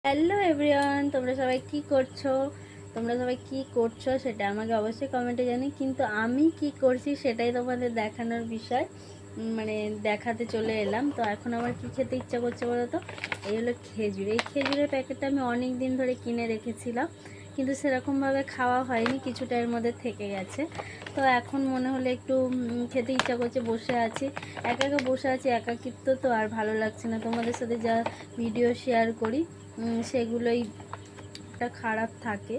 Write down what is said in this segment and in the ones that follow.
Hello everyone, তোমরা সবাই কি করছো সেটা আমাকে অবশ্যই কমেন্টে জানি। কিন্তু আমি কি করছি সেটাই তোমাদের দেখানোর বিষয়, মানে দেখাতে চলে এলাম। তো এখন আমার কি খেতে ইচ্ছা করছে বলো তো? এই হলো খেজুর। এই খেজুরের প্যাকেটটা আমি অনেক দিন ধরে কিনে রেখেছিলাম, কিন্তু সেরকমভাবে খাওয়া হয়নি, কিছুটা এর মধ্যে থেকে গেছে। তো এখন মনে হলো একটু খেতে ইচ্ছা করছে। বসে আছি, একা একা বসে আছি, একাকিত্ব তো আর ভালো লাগছে না। তোমাদের সাথে যা ভিডিও শেয়ার করি সেগুলোই একটা খারাপ থাকে।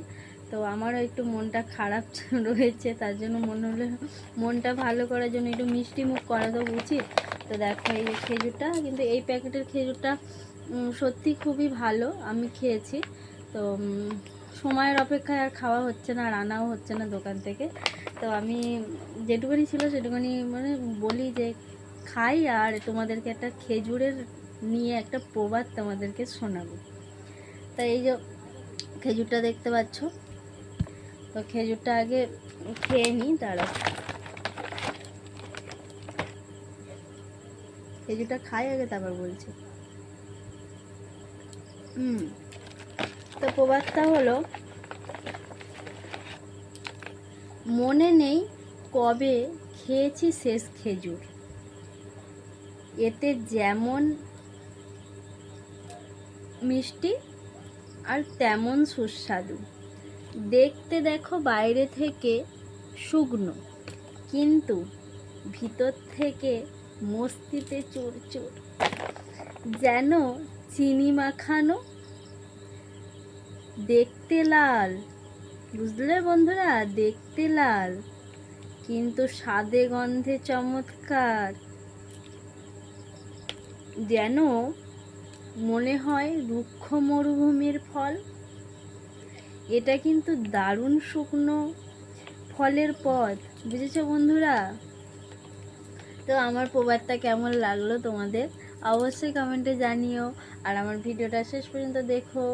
তো আমারও একটু মনটা খারাপ রয়েছে, তার জন্য মনে হলো মনটা ভালো করার জন্য একটু মিষ্টি মুখ করা তো উচিত। তো দেখো এই খেজুরটা, কিন্তু এই প্যাকেটের খেজুরটা সত্যি খুবই ভালো, আমি খেয়েছি। তো সময়ের অপেক্ষায় আর খাওয়া হচ্ছে না, আর আনাও হচ্ছে না দোকান থেকে। তো আমি যেটুকুনি ছিল সেটুকুনি মানে বলি যে খাই, আর তোমাদেরকে একটা খেজুরের নিয়ে একটা প্রবাদ তোমাদেরকে শোনাবো। তাই এই যে খেজুরটা দেখতে পাচ্ছ, তো খেজুরটা আগে খেয়ে নিই। দাঁড়াও, খেজুরটা খাই আগে, তারপর বলছি। তো প্রবাদটা হলো, মনে নেই কবে খেয়েছি শেষ খেজুর, এতে যেমন মিষ্টি আর তেমন সুস্বাদু। দেখতে দেখো বাইরে থেকে শুকনো, কিন্তু ভিতর থেকে মস্তিতে চুরচুর, যেন চিনি মাখানো, দেখতে লাল। বুঝলে বন্ধুরা, দেখতে লাল কিন্তু স্বাদে গন্ধে চমৎকার, যেন মনে হয় রুক্ষ মরুভূমির ফল। এটা কিন্তু দারুণ শুকনো ফলের পথ, বুঝেছো বন্ধুরা? তো আমার প্রবাদটা কেমন লাগলো তোমাদের অবশ্যই কমেন্টে জানিও। আর আমার ভিডিওটা শেষ পর্যন্ত দেখো।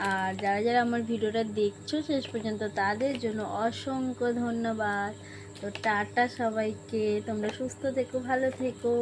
আর যারা যারা আমার ভিডিওটা দেখছো শেষ পর্যন্ত, তাদের জন্য অসংখ্য ধন্যবাদ। তো টাটা সবাইকে, তোমরা সুস্থ থেকো, ভালো থেকো।